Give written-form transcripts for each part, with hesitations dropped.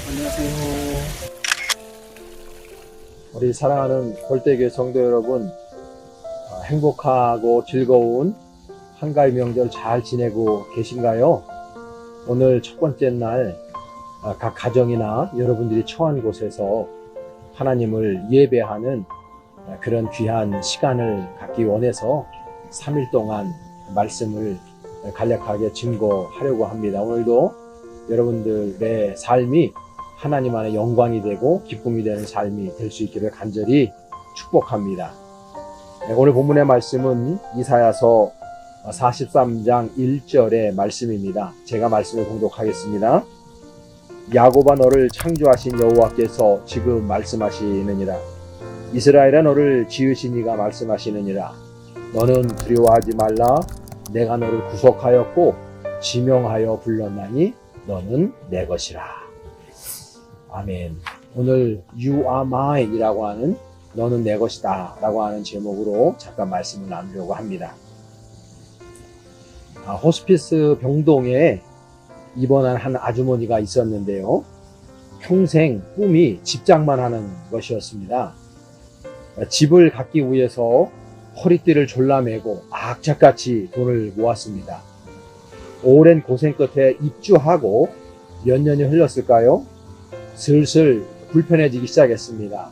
안녕하세요. 우리 사랑하는 골대교회 성도 여러분, 행복하고 즐거운 한가위 명절 잘 지내고 계신가요? 오늘 첫 번째 날 각 가정이나 여러분들이 처한 곳에서 하나님을 예배하는 그런 귀한 시간을 갖기 원해서 3일 동안 말씀을 간략하게 증거하려고 합니다. 오늘도 여러분들의 삶이 하나님 안에 영광이 되고 기쁨이 되는 삶이 될 수 있기를 간절히 축복합니다. 오늘 본문의 말씀은 이사야서 43장 1절의 말씀입니다. 제가 말씀을 봉독하겠습니다. 야곱아, 너를 창조하신 여호와께서 지금 말씀하시느니라. 이스라엘아, 너를 지으신 이가 말씀하시느니라. 너는 두려워하지 말라. 내가 너를 구속하였고 지명하여 불렀나니 너는 내 것이라. 아멘. 오늘 You are mine 이라고 하는 너는 내 것이다 라고 하는 제목으로 잠깐 말씀을 나누려고 합니다. 호스피스 병동에 입원한 한 아주머니가 있었는데요. 평생 꿈이 집장만 하는 것이었습니다. 집을 갖기 위해서 허리띠를 졸라매고 악착같이 돈을 모았습니다. 오랜 고생 끝에 입주하고 몇 년이 흘렀을까요? 슬슬 불편해지기 시작했습니다.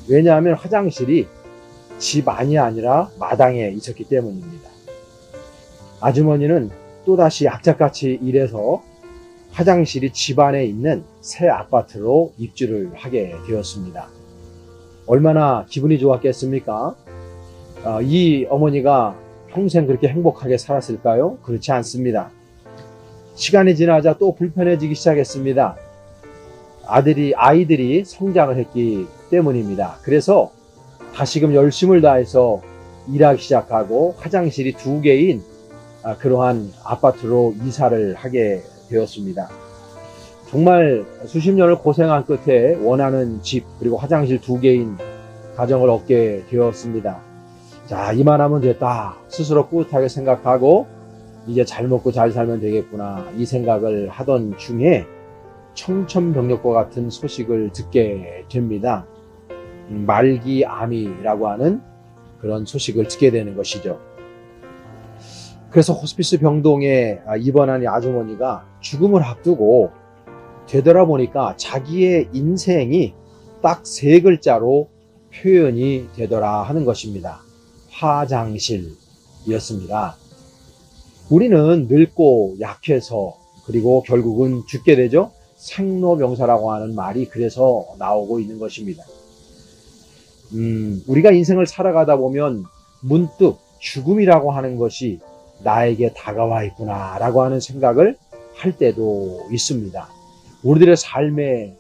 왜냐하면 화장실이 집 안이 아니라 마당에 있었기 때문입니다. 아주머니는 또다시 악착같이 일해서 화장실이 집 안에 있는 새 아파트로 입주를 하게 되었습니다. 얼마나 기분이 좋았겠습니까? 이 어머니가 평생 그렇게 행복하게 살았을까요? 그렇지 않습니다. 시간이 지나자 또 불편해지기 시작했습니다. 아이들이 성장을 했기 때문입니다. 그래서 다시금 열심을 다해서 일하기 시작하고 화장실이 2개인 그러한 아파트로 이사를 하게 되었습니다. 정말 수십 년을 고생한 끝에 원하는 집 그리고 화장실 2개인 가정을 얻게 되었습니다. 자, 이만하면 됐다 스스로 뿌듯하게 생각하고 이제 잘 먹고 잘 살면 되겠구나 이 생각을 하던 중에 청천벽력과 같은 소식을 듣게 됩니다. 말기암이라고 하는 그런 소식을 듣게 되는 것이죠. 그래서 호스피스 병동에 입원한 이 아주머니가 죽음을 앞두고 되돌아보니까 자기의 인생이 딱 3글자로 표현이 되더라 하는 것입니다. 화장실이었습니다. 우리는 늙고 약해서 그리고 결국은 죽게 되죠. 생로병사라고 하는 말이 그래서 나오고 있는 것입니다. 우리가 인생을 살아가다 보면 문득 죽음이라고 하는 것이 나에게 다가와 있구나 라고 하는 생각을 할 때도 있습니다. 우리들의 삶의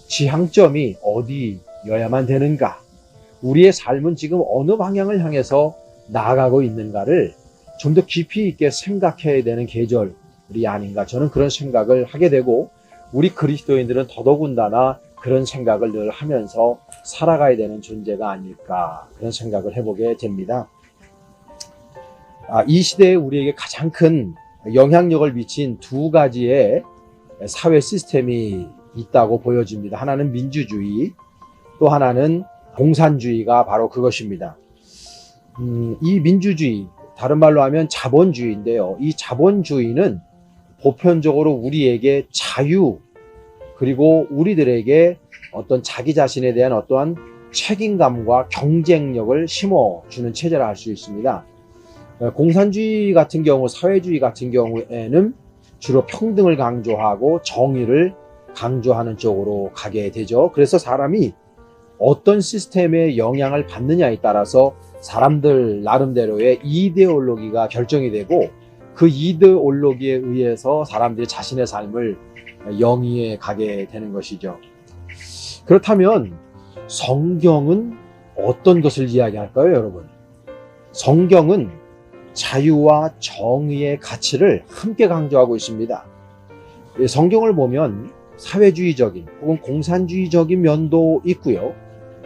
지향점이 어디여야만 되는가? 우리의 삶은 지금 어느 방향을 향해서 나아가고 있는가를 좀 더 깊이 있게 생각해야 되는 계절이 아닌가, 저는 그런 생각을 하게 되고 우리 그리스도인들은 더더군다나 그런 생각을 늘 하면서 살아가야 되는 존재가 아닐까, 그런 생각을 해보게 됩니다. 이 시대에 우리에게 가장 큰 영향력을 미친 2가지의 사회 시스템이 있다고 보여집니다. 하나는 민주주의, 또 하나는 공산주의가 바로 그것입니다. 이 민주주의, 다른 말로 하면 자본주의인데요. 이 자본주의는 보편적으로 우리에게 자유, 그리고 우리들에게 어떤 자기 자신에 대한 어떠한 책임감과 경쟁력을 심어주는 체제라 할 수 있습니다. 공산주의 같은 경우, 사회주의 같은 경우에는 주로 평등을 강조하고 정의를 강조하는 쪽으로 가게 되죠. 그래서 사람이 어떤 시스템의 영향을 받느냐에 따라서 사람들 나름대로의 이데올로기가 결정이 되고 그 이데올로기에 의해서 사람들이 자신의 삶을 영위해 가게 되는 것이죠. 그렇다면 성경은 어떤 것을 이야기할까요, 여러분? 성경은 자유와 정의의 가치를 함께 강조하고 있습니다. 성경을 보면 사회주의적인 혹은 공산주의적인 면도 있고요.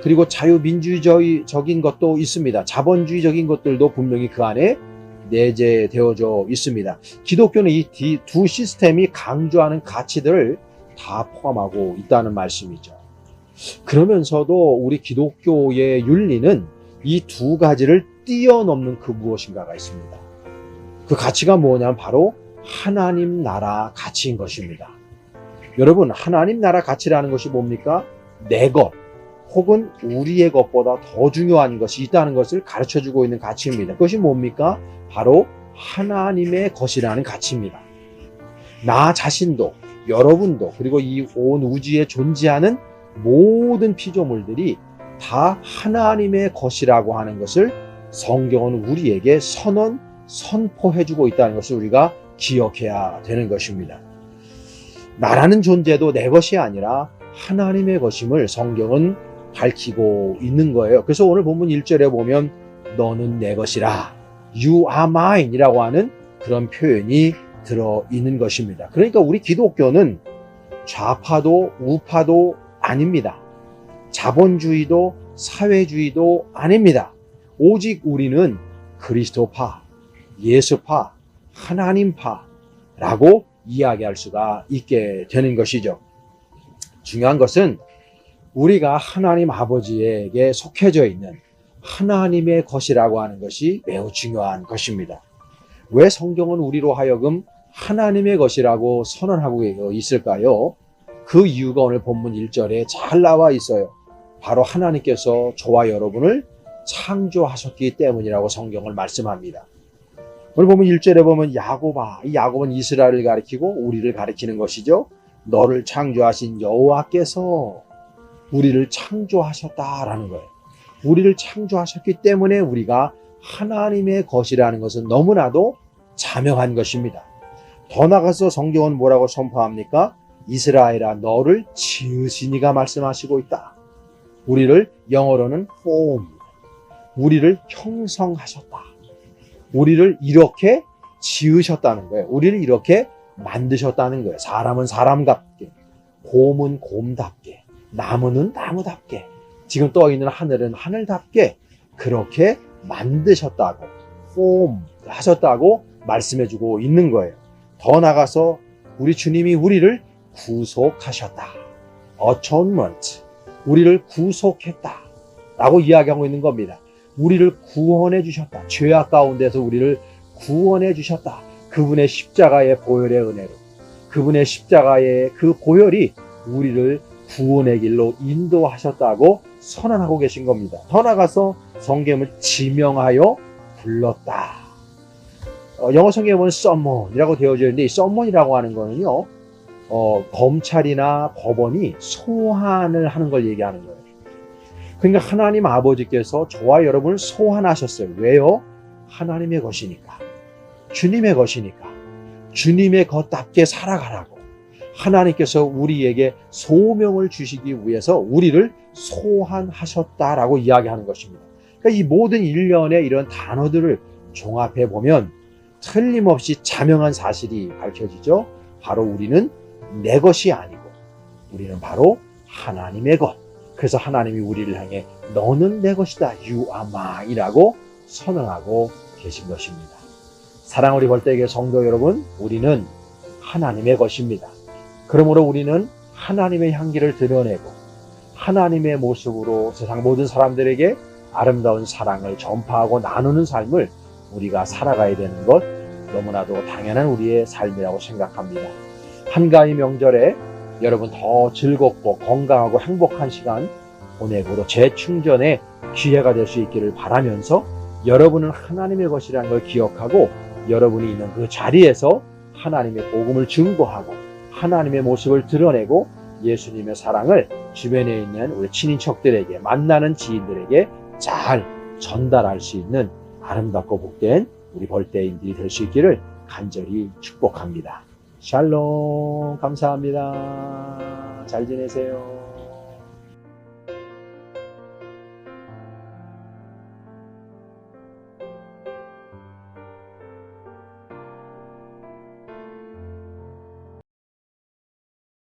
그리고 자유민주적인 것도 있습니다. 자본주의적인 것들도 분명히 그 안에 내재되어져 있습니다. 기독교는 이 두 시스템이 강조하는 가치들을 다 포함하고 있다는 말씀이죠. 그러면서도 우리 기독교의 윤리는 이 두 가지를 뛰어넘는 그 무엇인가가 있습니다. 그 가치가 뭐냐면 바로 하나님 나라 가치인 것입니다. 여러분, 하나님 나라 가치라는 것이 뭡니까? 내 것 혹은 우리의 것보다 더 중요한 것이 있다는 것을 가르쳐주고 있는 가치입니다. 그것이 뭡니까? 바로 하나님의 것이라는 가치입니다. 나 자신도, 여러분도, 그리고 이 온 우주에 존재하는 모든 피조물들이 다 하나님의 것이라고 하는 것을 성경은 우리에게 선포해주고 있다는 것을 우리가 기억해야 되는 것입니다. 나라는 존재도 내 것이 아니라 하나님의 것임을 성경은 밝히고 있는 거예요. 그래서 오늘 본문 1절에 보면 너는 내 것이라, You are mine 이라고 하는 그런 표현이 들어있는 것입니다. 그러니까 우리 기독교는 좌파도 우파도 아닙니다. 자본주의도 사회주의도 아닙니다. 오직 우리는 그리스도파, 예수파, 하나님파라고 이야기할 수가 있게 되는 것이죠. 중요한 것은 우리가 하나님 아버지에게 속해져 있는 하나님의 것이라고 하는 것이 매우 중요한 것입니다. 왜 성경은 우리로 하여금 하나님의 것이라고 선언하고 있을까요? 그 이유가 오늘 본문 1절에 잘 나와 있어요. 바로 하나님께서 저와 여러분을 창조하셨기 때문이라고 성경을 말씀합니다. 오늘 보면 1절에 보면 야곱아, 이 야곱은 이스라엘을 가리키고 우리를 가리키는 것이죠. 너를 창조하신 여호와께서 우리를 창조하셨다라는 거예요. 우리를 창조하셨기 때문에 우리가 하나님의 것이라는 것은 너무나도 자명한 것입니다. 더 나아가서 성경은 뭐라고 선포합니까? 이스라엘아, 너를 지으신 이가 말씀하시고 있다. 우리를 영어로는 form, 우리를 형성하셨다. 우리를 이렇게 지으셨다는 거예요. 우리를 이렇게 만드셨다는 거예요. 사람은 사람답게, 곰은 곰답게, 나무는 나무답게, 지금 떠 있는 하늘은 하늘답게 그렇게 만드셨다고, form 하셨다고 말씀해주고 있는 거예요. 더 나가서 우리 주님이 우리를 구속하셨다. atonement, 우리를 구속했다 라고 이야기하고 있는 겁니다. 우리를 구원해 주셨다. 죄악 가운데서 우리를 구원해 주셨다. 그분의 십자가의 보혈의 은혜로, 그분의 십자가의 그 보혈이 우리를 구원의 길로 인도하셨다고 선언하고 계신 겁니다. 더 나가서 성경을 지명하여 불렀다. 영어 성경에 보면 summon이라고 되어져 있는데 이 summon이라고 하는 거는요, 검찰이나 법원이 소환을 하는 걸 얘기하는 거예요. 그러니까 하나님 아버지께서 저와 여러분을 소환하셨어요. 왜요? 하나님의 것이니까, 주님의 것이니까, 주님의 것답게 살아가라고 하나님께서 우리에게 소명을 주시기 위해서 우리를 소환하셨다라고 이야기하는 것입니다. 그러니까 이 모든 일련의 이런 단어들을 종합해 보면 틀림없이 자명한 사실이 밝혀지죠. 바로 우리는 내 것이 아니고 우리는 바로 하나님의 것. 그래서 하나님이 우리를 향해 너는 내 것이다, You are mine 이라고 선언하고 계신 것입니다. 사랑 우리 벌떼에게 성도 여러분, 우리는 하나님의 것입니다. 그러므로 우리는 하나님의 향기를 드러내고 하나님의 모습으로 세상 모든 사람들에게 아름다운 사랑을 전파하고 나누는 삶을 우리가 살아가야 되는 것, 너무나도 당연한 우리의 삶이라고 생각합니다. 한가위 명절에 여러분 더 즐겁고 건강하고 행복한 시간 보내고 재충전의 기회가 될 수 있기를 바라면서 여러분은 하나님의 것이라는 걸 기억하고 여러분이 있는 그 자리에서 하나님의 복음을 증거하고 하나님의 모습을 드러내고 예수님의 사랑을 주변에 있는 우리 친인척들에게, 만나는 지인들에게 잘 전달할 수 있는 아름답고 복된 우리 벌떼인들이 될 수 있기를 간절히 축복합니다. 샬롬, 감사합니다. 잘 지내세요.